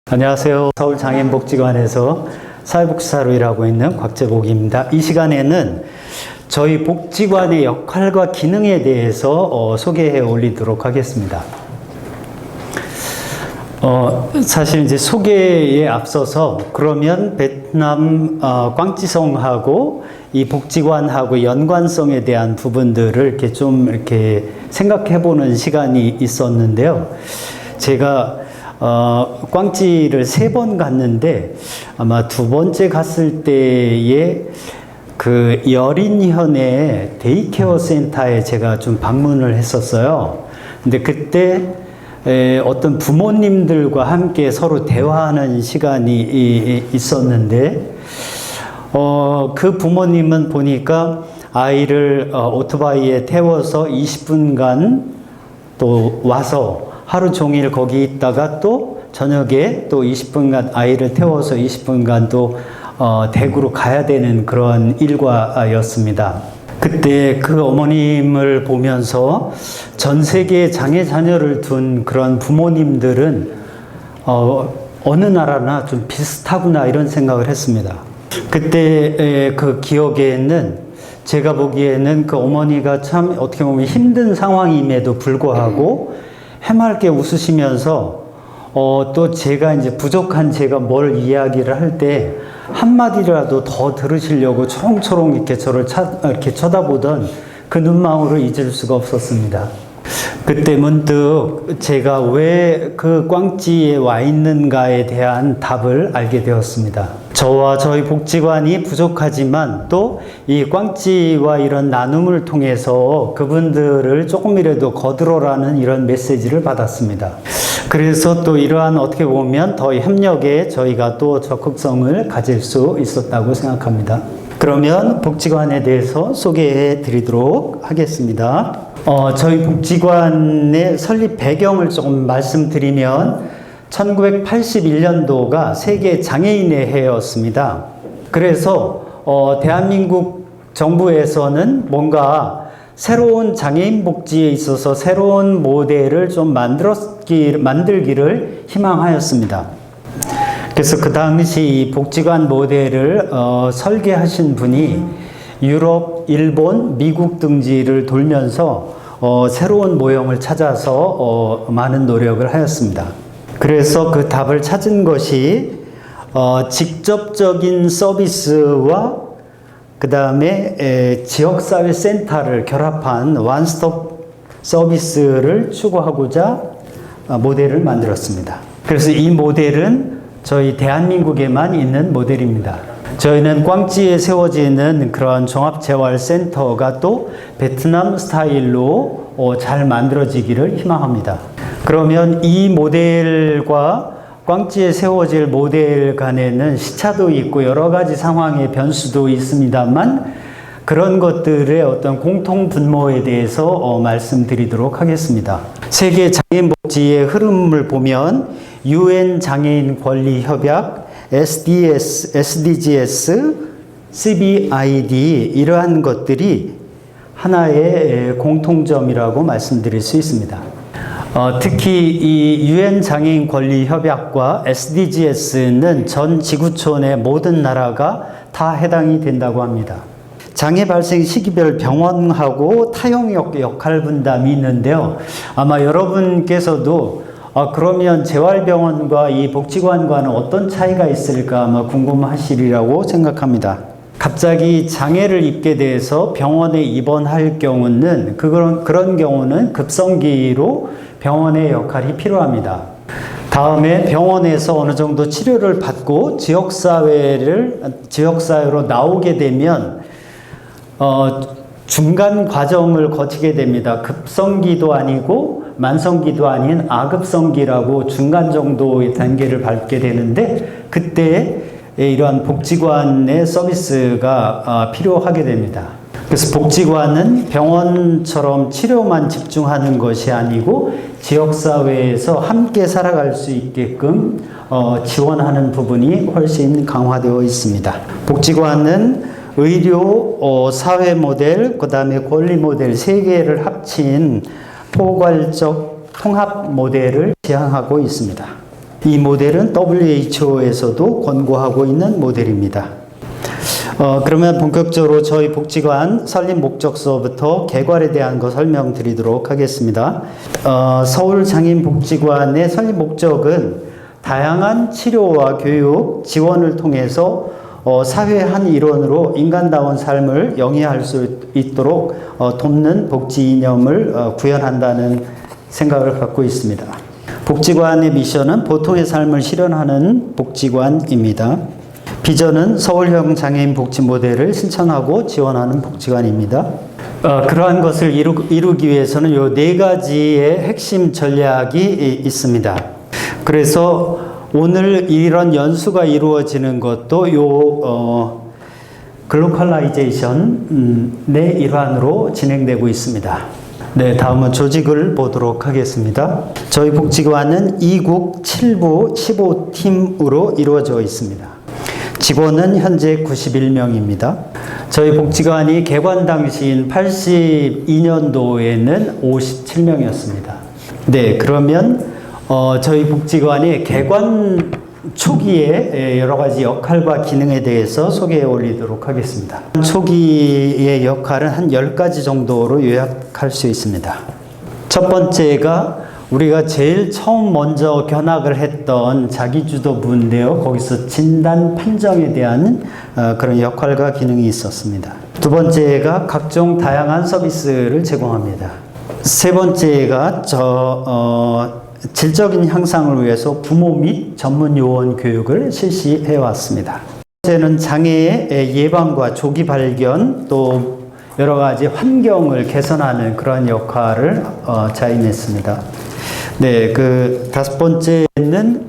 안녕하세요. 서울장애인복지관에서 사회복지사로 일하고 있는 곽재복입니다. 이 시간에는 저희 복지관의 역할과 기능에 대해서 소개해 올리도록 하겠습니다. 사실 이제 소개에 앞서서 그러면 베트남 꽝찌성하고 이 복지관하고 연관성에 대한 부분들을 이렇게 좀 이렇게 생각해 보는 시간이 있었는데요. 제가 꽝찌를 3번 갔는데 아마 2번째 갔을 때에 그 여린현의 데이케어 센터에 제가 좀 방문을 했었어요. 근데 그때 어떤 부모님들과 함께 서로 대화하는 시간이 있었는데 그 부모님은 보니까 아이를 오토바이에 태워서 20분간 또 와서 하루 종일 거기 있다가 또 저녁에 또 20분간 아이를 태워서 20분간 또 대구로 가야 되는 그런 일과였습니다. 그때 그 어머님을 보면서 전 세계에 장애 자녀를 둔 그런 부모님들은 어느 나라나 좀 비슷하구나 이런 생각을 했습니다. 그때 그 기억에는 제가 보기에는 그 어머니가 참 어떻게 보면 힘든 상황임에도 불구하고 해맑게 웃으시면서 또 제가 이제 부족한 제가 뭘 이야기를 할 때 한마디라도 더 들으시려고 초롱초롱 이렇게 저를 이렇게 쳐다보던 그 눈망울을 잊을 수가 없었습니다. 그때 문득 제가 왜 그 꽝찌에 와 있는가에 대한 답을 알게 되었습니다. 저와 저희 복지관이 부족하지만 또 이 꽝찌와 이런 나눔을 통해서 그분들을 조금이라도 거들어라는 이런 메시지를 받았습니다. 그래서 또 이러한 어떻게 보면 더 협력에 저희가 또 적극성을 가질 수 있었다고 생각합니다. 그러면 복지관에 대해서 소개해 드리도록 하겠습니다. 저희 복지관의 설립 배경을 조금 말씀드리면 1981년도가 세계 장애인의 해였습니다. 그래서 대한민국 정부에서는 뭔가 새로운 장애인 복지에 있어서 새로운 모델을 좀 만들기를 희망하였습니다. 그래서 그 당시 복지관 모델을 설계하신 분이 유럽, 일본, 미국 등지를 돌면서 새로운 모형을 찾아서 많은 노력을 하였습니다. 그래서 그 답을 찾은 것이 직접적인 서비스와 그 다음에 지역사회 센터를 결합한 원스톱 서비스를 추구하고자 모델을 만들었습니다. 그래서 이 모델은 저희 대한민국에만 있는 모델입니다. 저희는 꽝찌에 세워지는 그런 종합재활센터가 또 베트남 스타일로 잘 만들어지기를 희망합니다. 그러면 이 모델과 꽝찌에 세워질 모델 간에는 시차도 있고 여러 가지 상황의 변수도 있습니다만 그런 것들의 어떤 공통 분모에 대해서 말씀드리도록 하겠습니다. 세계 장애인 복지의 흐름을 보면 UN 장애인 권리 협약, SDGs, CBID 이러한 것들이 하나의 공통점이라고 말씀드릴 수 있습니다. 특히 이 UN 장애인 권리 협약과 SDGs는 전 지구촌의 모든 나라가 다 해당이 된다고 합니다. 장애 발생 시기별 병원하고 타용역 역할 분담이 있는데요. 아마 여러분께서도 그러면 재활병원과 이 복지관과는 어떤 차이가 있을까 아마 궁금하시리라고 생각합니다. 갑자기 장애를 입게 돼서 병원에 입원할 경우는 그런 경우는 급성기로 병원의 역할이 필요합니다. 다음에 병원에서 어느 정도 치료를 받고 지역사회로 나오게 되면 중간 과정을 거치게 됩니다. 급성기도 아니고 만성기도 아닌 아급성기라고 중간 정도의 단계를 밟게 되는데 그때 이러한 복지관의 서비스가 필요하게 됩니다. 그래서 복지관은 병원처럼 치료만 집중하는 것이 아니고 지역사회에서 함께 살아갈 수 있게끔 지원하는 부분이 훨씬 강화되어 있습니다. 복지관은 의료, 사회 모델, 그 다음에 권리 모델 3개를 합친 포괄적 통합 모델을 지향하고 있습니다. 이 모델은 WHO에서도 권고하고 있는 모델입니다. 그러면 본격적으로 저희 복지관 설립 목적서부터 개괄에 대한 거 설명드리도록 하겠습니다. 서울장애인복지관의 설립 목적은 다양한 치료와 교육, 지원을 통해서 사회의 한 일원으로 인간다운 삶을 영위할 수 있도록 돕는 복지 이념을 구현한다는 생각을 갖고 있습니다. 복지관의 미션은 보통의 삶을 실현하는 복지관입니다. 비전은 서울형 장애인 복지 모델을 실천하고 지원하는 복지관입니다. 그러한 것을 이루기 위해서는 요 4가지의 핵심 전략이 있습니다. 그래서 오늘 이런 연수가 이루어지는 것도 요 글로컬라이제이션의 일환으로 진행되고 있습니다. 네, 다음은 조직을 보도록 하겠습니다. 저희 복지관은 2국 7부 15팀으로 이루어져 있습니다. 직원은 현재 91명입니다. 저희 복지관이 개관 당시인 82년도에는 57명이었습니다. 네, 그러면 저희 복지관이 개관 초기에 여러 가지 역할과 기능에 대해서 소개해 올리도록 하겠습니다. 초기의 역할은 한 10가지 정도로 요약할 수 있습니다. 첫 번째가 우리가 제일 처음 먼저 견학을 했던 자기주도부인데요. 거기서 진단 판정에 대한 그런 역할과 기능이 있었습니다. 두 번째가 각종 다양한 서비스를 제공합니다. 세 번째가 질적인 향상을 위해서 부모 및 전문 요원 교육을 실시해 왔습니다. 번째는 장애의 예방과 조기 발견 또 여러 가지 환경을 개선하는 그런 역할을 자임했습니다. 네, 그 다섯 번째는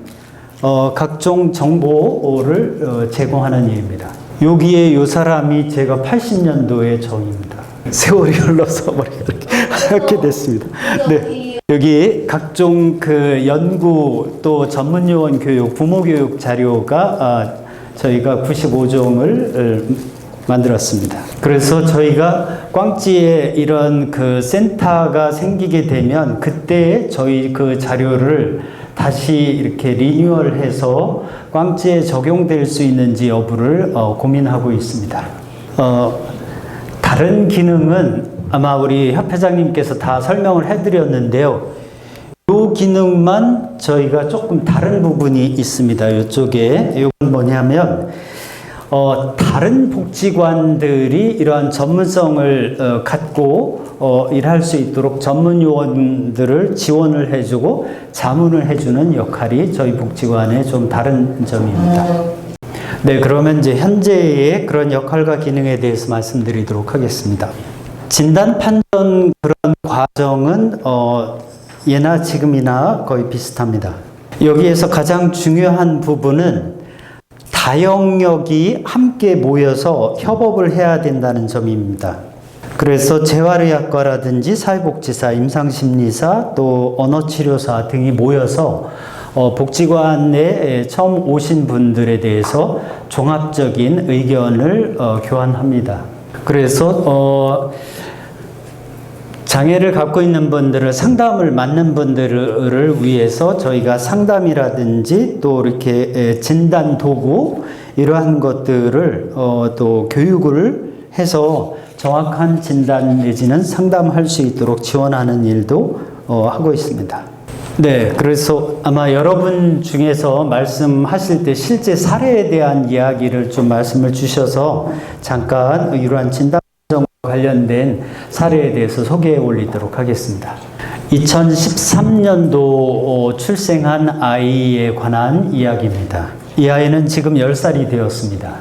각종 정보를 제공하는 일입니다. 여기에 요 사람이 제가 80년도에 저입니다. 세월이 흘러서 이렇게 됐습니다. 네. 여기 각종 그 연구 또 전문 요원 교육, 부모 교육 자료가 저희가 95종을 만들었습니다. 그래서 저희가 꽝찌에 이런 그 센터가 생기게 되면 그때 저희 그 자료를 다시 이렇게 리뉴얼해서 꽝찌에 적용될 수 있는지 여부를 고민하고 있습니다. 다른 기능은 아마 우리 협회장님께서 다 설명을 해드렸는데요. 이 기능만 저희가 조금 다른 부분이 있습니다. 이쪽에 이건 뭐냐면 다른 복지관들이 이러한 전문성을 갖고 일할 수 있도록 전문 요원들을 지원을 해주고 자문을 해주는 역할이 저희 복지관의 좀 다른 점입니다. 네, 그러면 이제 현재의 그런 역할과 기능에 대해서 말씀드리도록 하겠습니다. 진단 판정 그런 과정은 예나 지금이나 거의 비슷합니다. 여기에서 가장 중요한 부분은 다영역이 함께 모여서 협업을 해야 된다는 점입니다. 그래서 재활의학과라든지 사회복지사, 임상심리사, 또 언어치료사 등이 모여서 복지관에 처음 오신 분들에 대해서 종합적인 의견을 교환합니다. 그래서 장애를 갖고 있는 분들을 상담을 맡는 분들을 위해서 저희가 상담이라든지 또 이렇게 진단 도구 이러한 것들을 또 교육을 해서 정확한 진단 내지는 상담할 수 있도록 지원하는 일도 하고 있습니다. 네, 그래서 아마 여러분 중에서 말씀하실 때 실제 사례에 대한 이야기를 좀 말씀을 주셔서 잠깐 이러한 진단 관련된 사례에 대해서 소개해 올리도록 하겠습니다. 2013년도 출생한 아이에 관한 이야기입니다. 이 아이는 지금 10살이 되었습니다.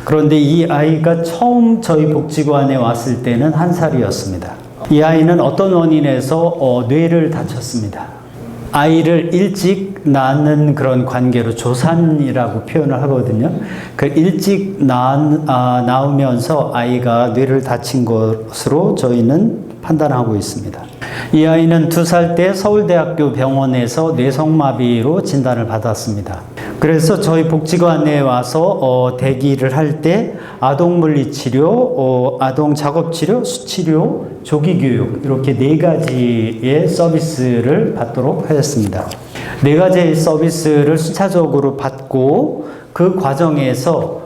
그런데 이 아이가 처음 저희 복지관에 왔을 때는 1살이었습니다. 이 아이는 어떤 원인에서 뇌를 다쳤습니다. 아이를 일찍 낳는 그런 관계로 조산이라고 표현을 하거든요. 그 일찍 낳으면서 아이가 뇌를 다친 것으로 저희는 판단하고 있습니다. 이 아이는 2살 때 서울대학교 병원에서 뇌성마비로 진단을 받았습니다. 그래서 저희 복지관에 와서 대기를 할 때 아동물리치료, 아동작업치료, 수치료, 조기교육 이렇게 4가지의 서비스를 받도록 하였습니다. 네 가지의 서비스를 순차적으로 받고 그 과정에서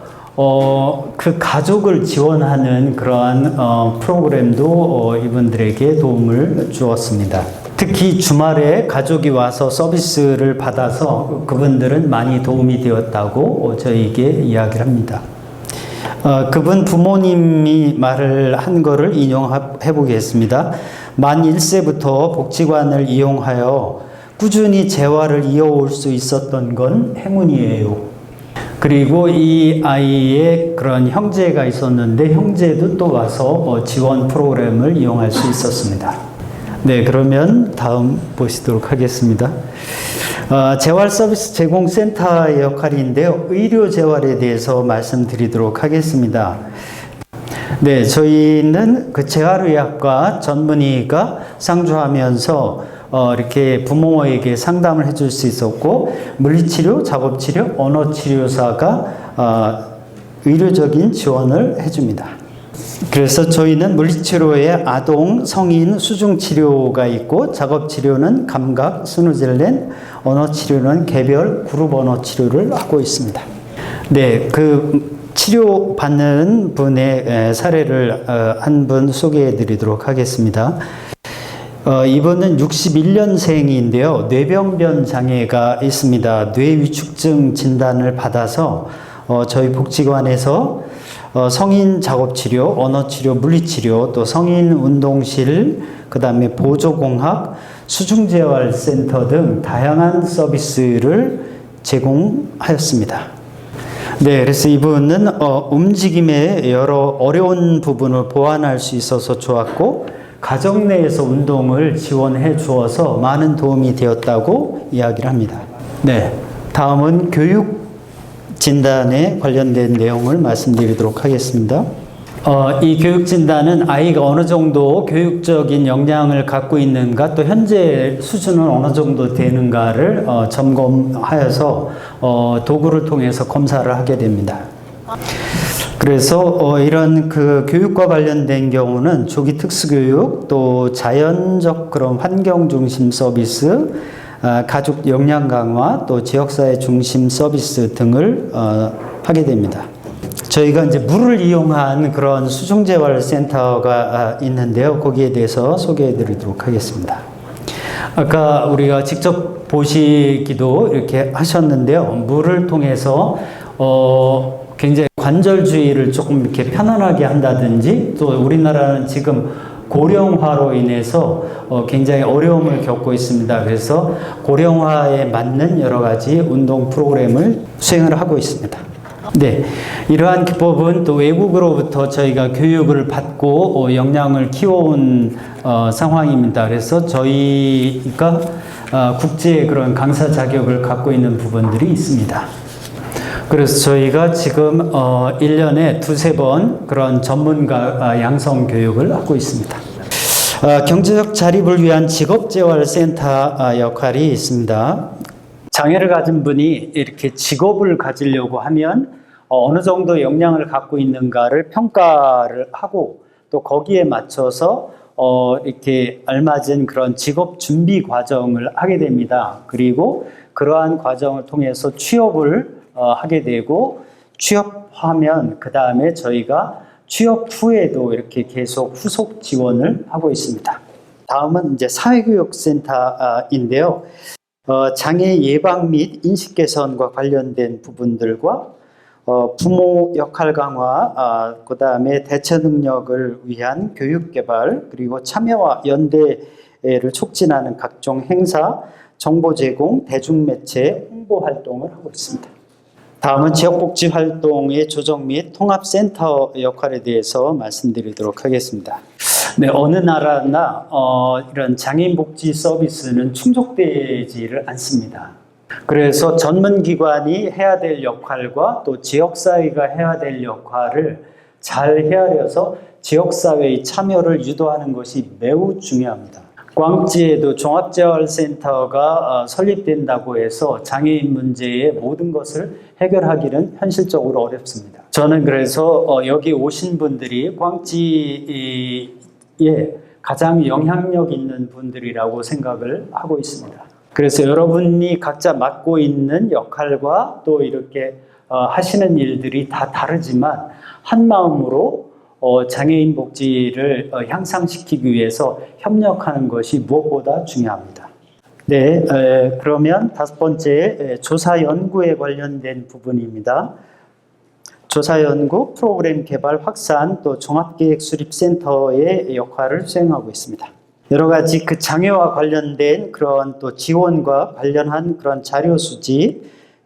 그 가족을 지원하는 그러한 프로그램도 이분들에게 도움을 주었습니다. 특히 주말에 가족이 와서 서비스를 받아서 그분들은 많이 도움이 되었다고 저에게 이야기를 합니다. 그분 부모님이 말을 한 거를 인용해 보겠습니다. 만 1세부터 복지관을 이용하여 꾸준히 재활을 이어올 수 있었던 건 행운이에요. 그리고 이 아이의 그런 형제가 있었는데 형제도 또 와서 지원 프로그램을 이용할 수 있었습니다. 네, 그러면 다음 보시도록 하겠습니다. 재활 서비스 제공 센터의 역할인데요. 의료 재활에 대해서 말씀드리도록 하겠습니다. 네, 저희는 그 재활의학과 전문의가 상주하면서 이렇게 부모에게 상담을 해줄 수 있었고, 물리치료, 작업치료, 언어치료사가 의료적인 지원을 해줍니다. 그래서 저희는 물리치료에 아동, 성인, 수중치료가 있고, 작업치료는 감각, 스누젤렌, 언어치료는 개별, 그룹 언어치료를 하고 있습니다. 네, 그 치료받는 분의 사례를 한 분 소개해 드리도록 하겠습니다. 이분은 61년생인데요. 뇌병변 장애가 있습니다. 뇌위축증 진단을 받아서 저희 복지관에서 성인 작업치료, 언어치료, 물리치료, 또 성인 운동실, 그 다음에 보조공학, 수중재활센터 등 다양한 서비스를 제공하였습니다. 네, 그래서 이분은 움직임의 여러 어려운 부분을 보완할 수 있어서 좋았고, 가정 내에서 운동을 지원해 주어서 많은 도움이 되었다고 이야기를 합니다. 네, 다음은 교육 진단에 관련된 내용을 말씀드리도록 하겠습니다. 이 교육 진단은 아이가 어느 정도 교육적인 역량을 갖고 있는가, 또 현재 수준은 어느 정도 되는가를 점검하여서 도구를 통해서 검사를 하게 됩니다. 그래서 이런 그 교육과 관련된 경우는 조기 특수교육, 또 자연적 그런 환경 중심 서비스, 가족 역량 강화, 또 지역사회 중심 서비스 등을 하게 됩니다. 저희가 이제 물을 이용한 그런 수중재활센터가 있는데요. 거기에 대해서 소개해 드리도록 하겠습니다. 아까 우리가 직접 보시기도 이렇게 하셨는데요. 물을 통해서 굉장히 관절주의를 조금 이렇게 편안하게 한다든지, 또 우리나라는 지금 고령화로 인해서 굉장히 어려움을 겪고 있습니다. 그래서 고령화에 맞는 여러 가지 운동 프로그램을 수행을 하고 있습니다. 네, 이러한 기법은 또 외국으로부터 저희가 교육을 받고 역량을 키워온 상황입니다. 그래서 저희가 국제 그런 강사 자격을 갖고 있는 부분들이 있습니다. 그래서 저희가 지금 1년에 두세 번 그런 전문가 양성 교육을 하고 있습니다. 경제적 자립을 위한 직업재활센터 역할이 있습니다. 장애를 가진 분이 이렇게 직업을 가지려고 하면 어느 정도 역량을 갖고 있는가를 평가를 하고, 또 거기에 맞춰서 이렇게 알맞은 그런 직업 준비 과정을 하게 됩니다. 그리고 그러한 과정을 통해서 취업을 하게 되고, 취업하면 그 다음에 저희가 취업 후에도 이렇게 계속 후속 지원을 하고 있습니다. 다음은 이제 사회교육센터인데요. 장애 예방 및 인식 개선과 관련된 부분들과 부모 역할 강화, 그 다음에 대처 능력을 위한 교육 개발, 그리고 참여와 연대를 촉진하는 각종 행사, 정보 제공, 대중매체 홍보 활동을 하고 있습니다. 다음은 지역복지 활동의 조정 및 통합센터 역할에 대해서 말씀드리도록 하겠습니다. 네, 어느 나라나 이런 장애인 복지 서비스는 충족되지를 않습니다. 그래서 전문기관이 해야 될 역할과 또 지역사회가 해야 될 역할을 잘 헤아려서 지역사회의 참여를 유도하는 것이 매우 중요합니다. 광주에도 종합재활센터가 설립된다고 해서 장애인 문제의 모든 것을 해결하기는 현실적으로 어렵습니다. 저는 그래서 여기 오신 분들이 광주에 가장 영향력 있는 분들이라고 생각을 하고 있습니다. 그래서 여러분이 각자 맡고 있는 역할과 또 이렇게 하시는 일들이 다 다르지만 한 마음으로 장애인 복지를 향상시키기 위해서 협력하는 것이 무엇보다 중요합니다. 네, 그러면 다섯 번째 조사 연구에 관련된 부분입니다. 조사 연구, 프로그램 개발, 확산, 또 종합계획 수립센터의 역할을 수행하고 있습니다. 여러 가지 그 장애와 관련된 그런 또 지원과 관련한 그런 자료 수집,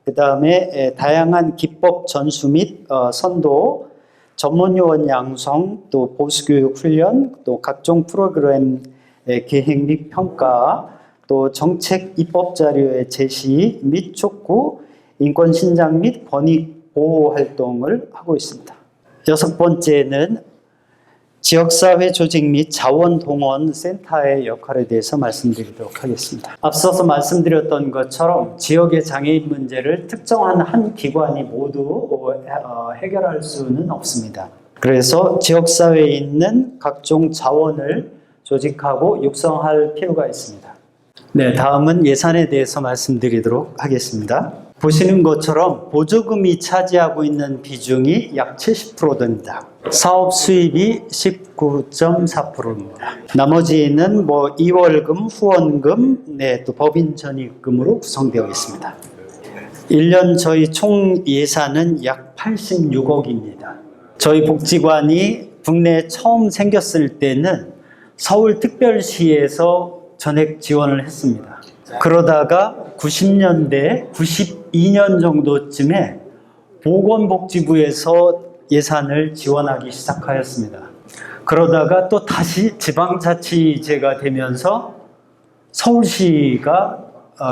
그 다음에 다양한 기법 전수 및 선도, 전문요원 양성, 또 보수교육 훈련, 또 각종 프로그램 계획 및 평가, 또 정책 입법 자료의 제시 및 촉구, 인권 신장 및 권익 보호 활동을 하고 있습니다. 여섯 번째는 지역사회 조직 및 자원동원 센터의 역할에 대해서 말씀드리도록 하겠습니다. 앞서서 말씀드렸던 것처럼 지역의 장애인 문제를 특정한 한 기관이 모두 해결할 수는 없습니다. 그래서 지역사회에 있는 각종 자원을 조직하고 육성할 필요가 있습니다. 네, 다음은 예산에 대해서 말씀드리도록 하겠습니다. 보시는 것처럼 보조금이 차지하고 있는 비중이 약 70% 됩니다. 사업 수입이 19.4%입니다. 나머지는 이월금, 후원금, 또 법인 전입금으로 구성되어 있습니다. 1년 저희 총 예산은 약 86억입니다. 저희 복지관이 국내에 처음 생겼을 때는 서울특별시에서 전액 지원을 했습니다. 그러다가 90년대, 92년 정도쯤에 보건복지부에서 예산을 지원하기 시작하였습니다. 그러다가 또 다시 지방자치제가 되면서 서울시가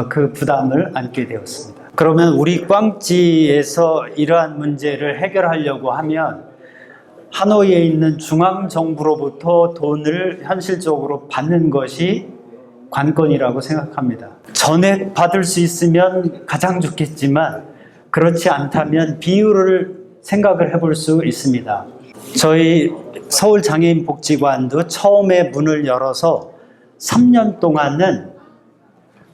그 부담을 안게 되었습니다. 그러면 우리 꽝지에서 이러한 문제를 해결하려고 하면 하노이에 있는 중앙정부로부터 돈을 현실적으로 받는 것이 관건이라고 생각합니다. 전액 받을 수 있으면 가장 좋겠지만 그렇지 않다면 비율을 생각을 해볼 수 있습니다. 저희 서울장애인복지관도 처음에 문을 열어서 3년 동안은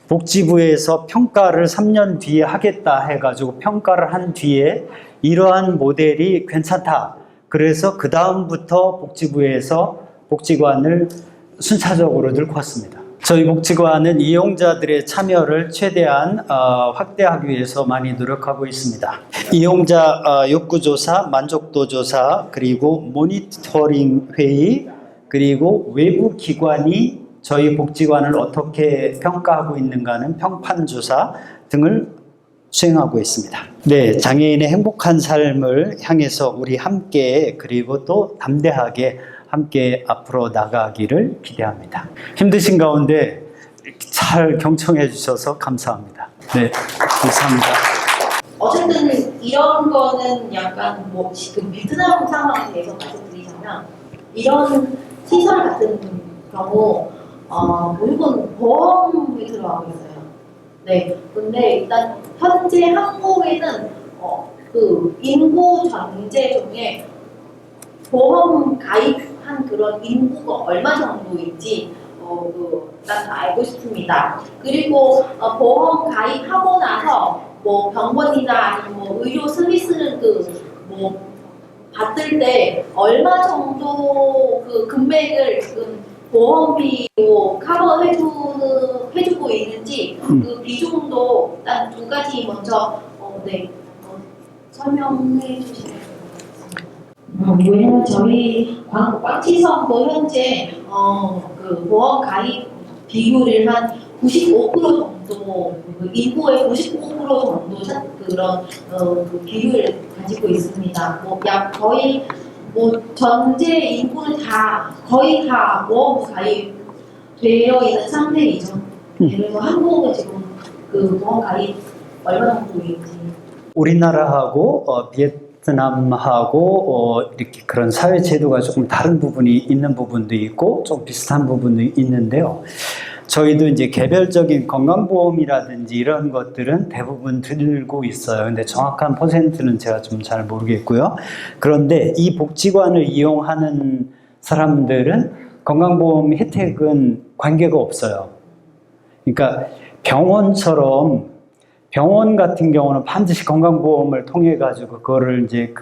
복지부에서 평가를 3년 뒤에 하겠다 해가지고 평가를 한 뒤에 이러한 모델이 괜찮다. 그래서 그 다음부터 복지부에서 복지관을 순차적으로 늘렸습니다. 저희 복지관은 이용자들의 참여를 최대한 확대하기 위해서 많이 노력하고 있습니다. 이용자 욕구조사, 만족도조사, 그리고 모니터링 회의, 그리고 외부 기관이 저희 복지관을 어떻게 평가하고 있는가는 평판조사 등을 수행하고 있습니다. 네, 장애인의 행복한 삶을 향해서 우리 함께 그리고 또 담대하게 함께 앞으로 나가기를 기대합니다. 힘드신 가운데 잘 경청해 주셔서 감사합니다. 네, 감사합니다. 어쨌든 이런 거는 약간 지금 베트남 상황에 대해서 말씀드리자면 이런 시설 같은 경우 물건 보험이 들어가고 있어요. 네, 근데 일단 현재 한국에는 그 인구 전체 중에 보험 가입한 그런 인구가 얼마 정도인지 일단 알고 싶습니다. 그리고 보험 가입하고 나서 병원이나 아니면 의료 서비스는 받을 때 얼마 정도 그 금액을 지금 보험비로 커버해주고 있는지 그 비중도 일단 두 가지 먼저 설명해 주시면. 왜냐면 저희 꽝치성도 현재 그 보험 가입 비율을 한 95% 정도, 인구의 95% 정도 그런 그 비율을 가지고 있습니다. 약 거의 전체 인구는 거의 다 보험 가입되어 있는 상태이죠. 그래서 한국은 지금 그 보험 가입 얼마 정도인지. 우리나라하고 베트남하고 이렇게 그런 사회 제도가 조금 다른 부분이 있는 부분도 있고 좀 비슷한 부분도 있는데요. 저희도 이제 개별적인 건강보험이라든지 이런 것들은 대부분 들고 있어요. 근데 정확한 퍼센트는 제가 좀 잘 모르겠고요. 그런데 이 복지관을 이용하는 사람들은 건강보험 혜택은 관계가 없어요. 그러니까 병원처럼 병원 같은 경우는 반드시 건강보험을 통해 가지고 그거를 이제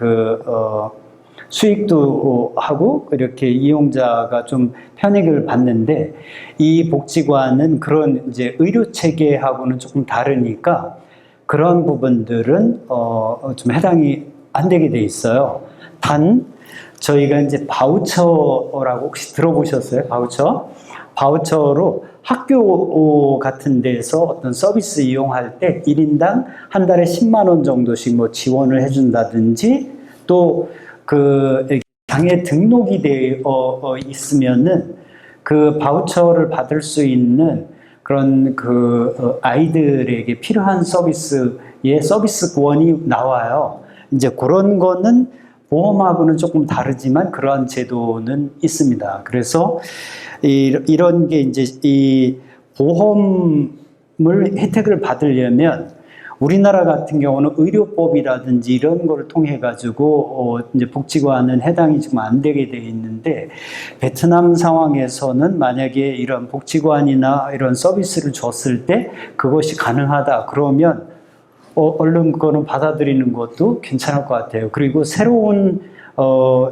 수익도 하고 이렇게 이용자가 좀 편익을 받는데, 이 복지관은 그런 이제 의료 체계하고는 조금 다르니까 그런 부분들은 좀 해당이 안 되게 돼 있어요. 단 저희가 이제 바우처라고 혹시 들어보셨어요? 바우처로 학교 같은 데서 어떤 서비스 이용할 때 1인당 한 달에 10만 원 정도씩 뭐 지원을 해준다든지, 또 그 장애 등록이 되어 있으면은 그 바우처를 받을 수 있는 그런 아이들에게 필요한 서비스의 서비스권이 나와요. 이제 그런 거는 보험하고는 조금 다르지만 그러한 제도는 있습니다. 그래서 이런 게 이제 이 보험을 혜택을 받으려면 우리나라 같은 경우는 의료법이라든지 이런 거를 통해 가지고 이제 복지관은 해당이 지금 안 되게 돼 있는데, 베트남 상황에서는 만약에 이런 복지관이나 이런 서비스를 줬을 때 그것이 가능하다 그러면 얼른 그거는 받아들이는 것도 괜찮을 것 같아요. 그리고 새로운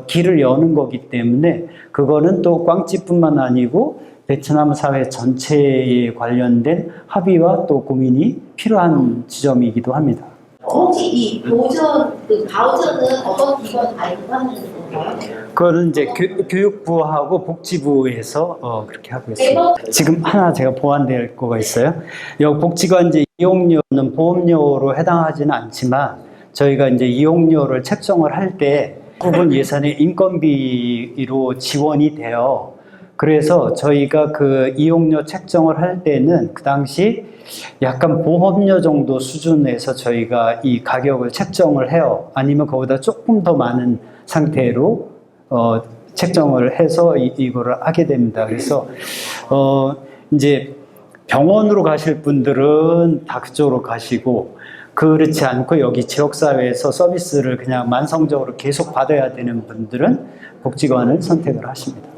길을 여는 거기 때문에 그거는 또 꽝찌뿐만 아니고 베트남 사회 전체에 관련된 합의와 또 고민이 필요한 지점이기도 합니다. 혹시 이 바우처는 어떤 기관 발급하는 건가요? 그거는 이제 교육부하고 복지부에서 그렇게 하고 있습니다. 지금 하나 제가 보완될 거가 있어요. 여기 복지관 이제 이용료는 보험료로 해당하지는 않지만 저희가 이제 이용료를 책정을 할 때 부분 예산의 인건비로 지원이 돼요. 그래서 저희가 그 이용료 책정을 할 때는 그 당시 약간 보험료 정도 수준에서 저희가 이 가격을 책정을 해요. 아니면 그보다 조금 더 많은 상태로 책정을 해서 이거를 하게 됩니다. 그래서 이제 병원으로 가실 분들은 다 그쪽으로 가시고, 그렇지 않고 여기 지역사회에서 서비스를 그냥 만성적으로 계속 받아야 되는 분들은 복지관을 선택을 하십니다.